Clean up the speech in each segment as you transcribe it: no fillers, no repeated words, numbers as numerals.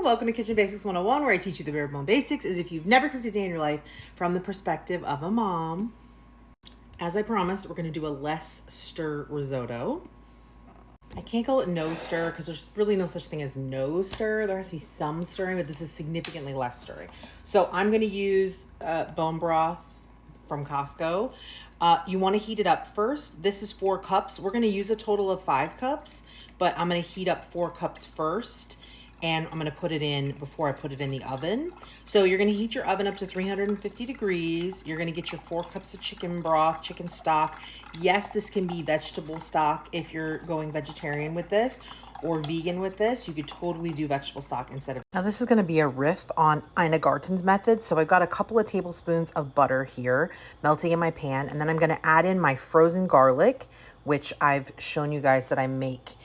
Welcome to Kitchen Basics 101, where I teach you the bare bone basics as if you've never cooked a day in your life from the perspective of a mom. As I promised, we're going to do a less stir risotto. I can't call it no stir because there's really no such thing as no stir. There has to be some stirring, but this is significantly less stirring. So I'm going to use bone broth from Costco. You want to heat it up first. This is 4 cups. We're going to use a total of 5 cups, but I'm going to heat up 4 cups first. And I'm going to put it in before I put it in the oven. So you're going to heat your oven up to 350 degrees. You're going to get your 4 cups of chicken broth, chicken stock. Yes, this can be vegetable stock if you're going vegetarian with this or vegan with this. You could totally do vegetable stock instead of. Now this is going to be a riff on 𝐼𝐼𝐼𝐼's method. So I've got a couple of tablespoons of butter here melting in my pan. And then I'm going to add in my frozen garlic, which I've shown you guys that I make.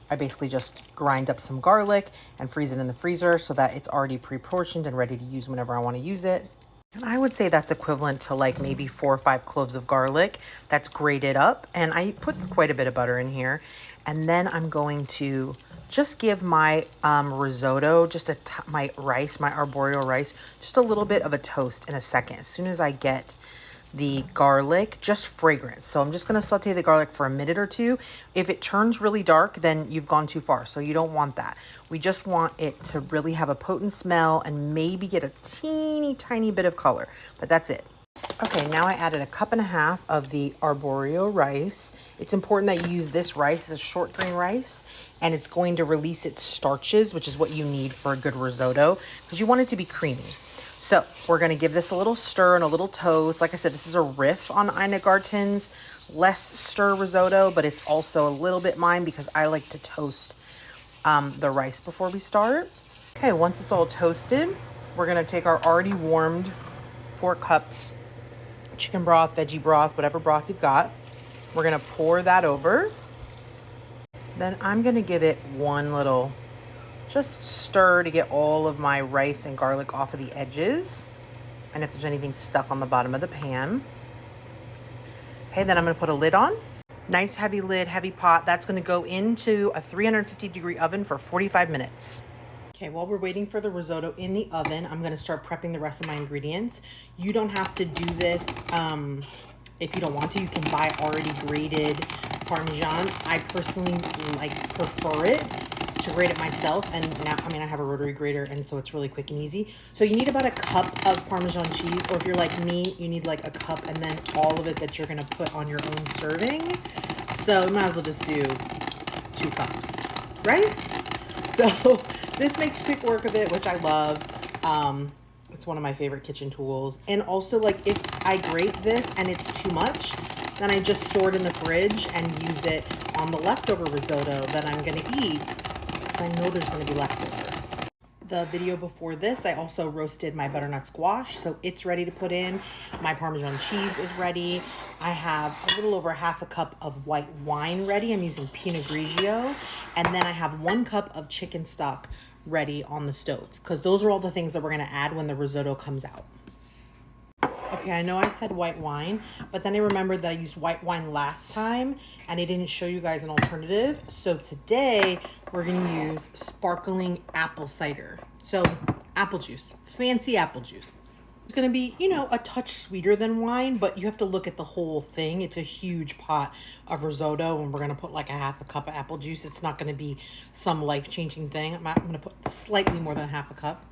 I basically just grind up some garlic and freeze it in the freezer so that it's already pre-portioned and ready to use whenever I want to use it. And I would say that's equivalent to like maybe 4 or 5 cloves of garlic that's grated up. And I put quite a bit of butter in here. And then I'm going to just give my risotto, my rice, my arborio rice, just a little bit of a toast in a second. As soon as I get the garlic, just fragrance. So I'm just going to saute the garlic for a minute or two. If it turns really dark, then you've gone too far. So you don't want that. We just want it to really have a potent smell and maybe get a teeny tiny bit of color, but that's it. Okay, now I added 1.5 cups of the arborio rice. It's important that you use this rice as a short grain rice, and it's going to release its starches, which is what you need for a good risotto because you want it to be creamy. So we're going to give this a little stir and a little toast. Like I said, this is a riff on 𝐼𝐼𝐼's less stir risotto, but it's also a little bit mine because I like to toast the rice before we start. Okay, once it's all toasted, we're going to take our already warmed 4 cups chicken broth, veggie broth, whatever broth you've got. We're going to pour that over. Then I'm going to give it one little just stir to get all of my rice and garlic off of the edges. And if there's anything stuck on the bottom of the pan. Okay, then I'm going to put a lid on. Nice heavy lid, heavy pot. That's going to go into a 350 degree oven for 45 minutes. Okay, while we're waiting for the risotto in the oven, I'm going to start prepping the rest of my ingredients. You don't have to do this if you don't want to. You can buy already grated Parmesan. I personally prefer it to grate it myself, and now I have a rotary grater, and so it's really quick and easy. So you need about 1 cup of Parmesan cheese, or if you're like me, you need like 1 cup and then all of it that you're going to put on your own serving. So you might as well just do 2 cups, right? So this makes quick work of it, which I love. It's one of my favorite kitchen tools. And also, like, if I grate this and it's too much, then I just store it in the fridge and use it on the leftover risotto that I'm going to eat. I know there's going to be leftovers. The video before this, I also roasted my butternut squash, so it's ready to put in. My Parmesan cheese is ready. I have a little over 1/2 cup of white wine ready. I'm using Pinot Grigio. And then I have 1 cup of chicken stock ready on the stove, because those are all the things that we're going to add when the risotto comes out. Okay, I know I said white wine, but then I remembered that I used white wine last time and I didn't show you guys an alternative. So today we're going to use sparkling apple cider. So apple juice, fancy apple juice. It's going to be, a touch sweeter than wine, but you have to look at the whole thing. It's a huge pot of risotto, and we're going to put like 1/2 cup of apple juice. It's not going to be some life-changing thing. I'm going to put slightly more than 1/2 cup.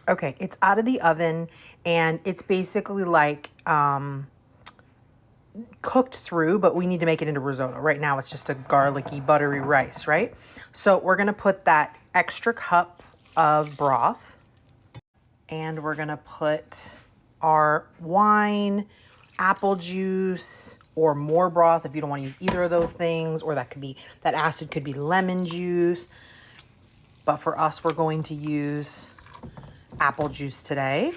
Okay, it's out of the oven, and it's basically like cooked through, but we need to make it into risotto. Right now, it's just a garlicky, buttery rice, right? So we're going to put that extra cup of broth, and we're going to put our wine, apple juice, or more broth if you don't want to use either of those things, or that acid could be lemon juice. But for us, we're going to use apple juice today,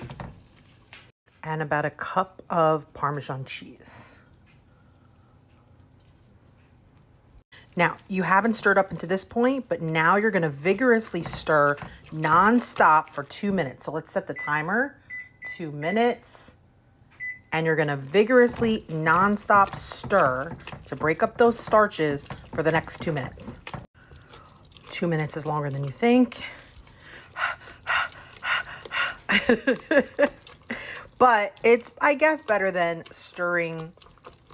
and about 1 cup of Parmesan cheese. Now, you haven't stirred up into this point, but now you're going to vigorously stir nonstop for 2 minutes. So let's set the timer, 2 minutes, and you're going to vigorously nonstop stir to break up those starches for the next 2 minutes. 2 minutes is longer than you think. But it's, I guess, better than stirring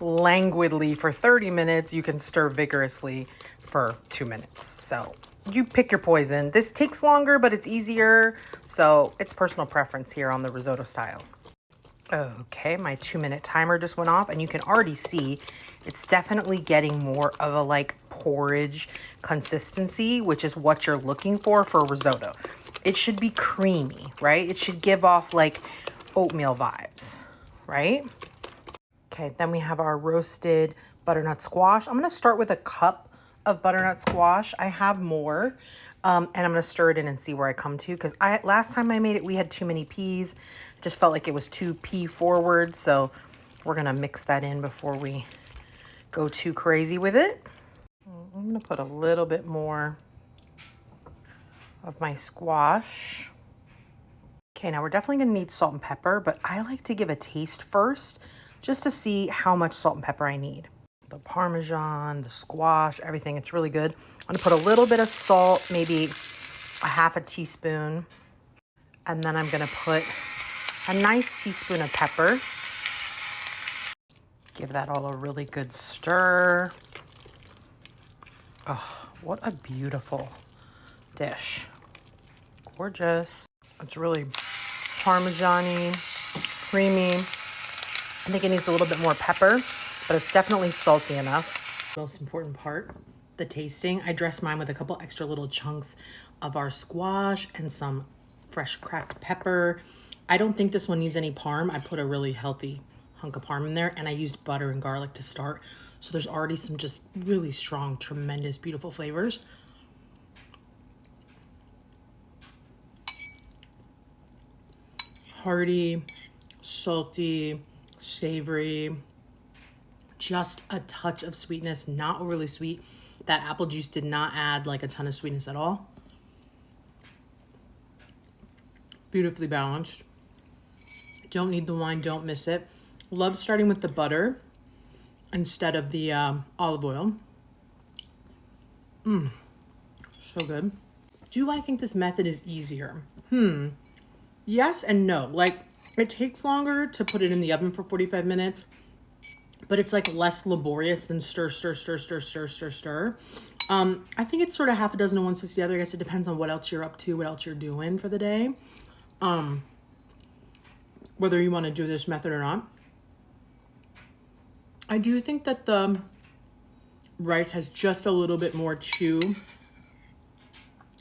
languidly for 30 minutes. You can stir vigorously for 2 minutes. So you pick your poison. This takes longer, but it's easier. So it's personal preference here on the risotto styles. Okay, my 2-minute timer just went off, and you can already see it's definitely getting more of a like porridge consistency, which is what you're looking for risotto. It should be creamy, right? It should give off like oatmeal vibes, right? Okay, then we have our roasted butternut squash. I'm gonna start with a cup of butternut squash. I have more, and I'm gonna stir it in and see where I come to, because last time I made it, we had too many peas. Just felt like it was too pea forward, so we're gonna mix that in before we go too crazy with it. I'm gonna put a little bit more of my squash. Okay, now we're definitely gonna need salt and pepper, but I like to give a taste first just to see how much salt and pepper I need. The Parmesan, the squash, everything, it's really good. I'm gonna put a little bit of salt, maybe a half a teaspoon, and then I'm gonna put a nice teaspoon of pepper. Give that all a really good stir. Oh, what a beautiful dish. Gorgeous. It's really Parmesan-y, creamy. I think it needs a little bit more pepper, but it's definitely salty enough. Most important part, the tasting. I dressed mine with a couple extra little chunks of our squash and some fresh cracked pepper. I don't think this one needs any parm. I put a really healthy hunk of parm in there, and I used butter and garlic to start. So there's already some just really strong, tremendous, beautiful flavors. Hearty, salty, savory, just a touch of sweetness, not overly sweet. That apple juice did not add like a ton of sweetness at all. Beautifully balanced. Don't need the wine, don't miss it. Love starting with the butter instead of the olive oil. So good. Do I think this method is easier? Yes and no. Like, it takes longer to put it in the oven for 45 minutes, but it's like less laborious than stir, stir, stir, stir, stir, stir, stir. I think it's sort of half a dozen of one since the other. I guess it depends on what else you're up to, what else you're doing for the day. Whether you want to do this method or not. I do think that the rice has just a little bit more chew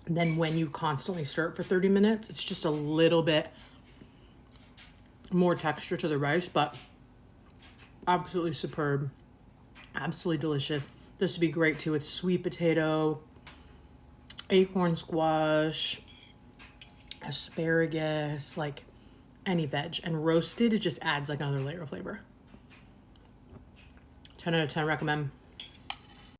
than when you constantly stir it for 30 minutes. It's just a little bit more texture to the rice, but absolutely superb. Absolutely delicious. This would be great too with sweet potato, acorn squash, asparagus, like any veg. And roasted, it just adds like another layer of flavor. 10 out of 10 recommend.